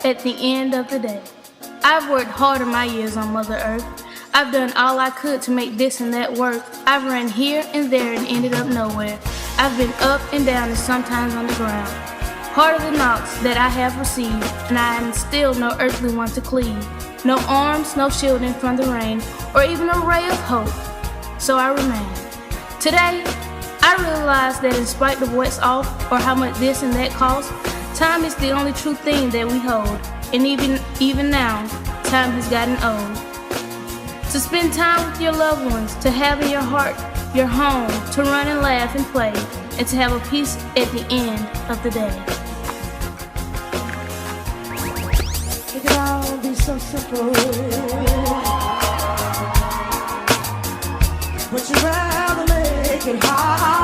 At the end of the day, I've worked hard in my years on Mother Earth. I've done all I could to make this and that work. I've ran here and there and ended up nowhere. I've been up and down and sometimes on the ground. Harder the knocks that I have received, and I am still no earthly one to cleave. No arms, no shielding from the rain, or even a ray of hope. So I remain. Today, I realize that in spite of what's off or how much this and that costs, time is the only true thing that we hold. And even now, time has gotten old. To spend time with your loved ones, to have in your heart your home, to run and laugh and play, and to have a peace at the end of the day. It could all be so simple, but you'd rather make it hard.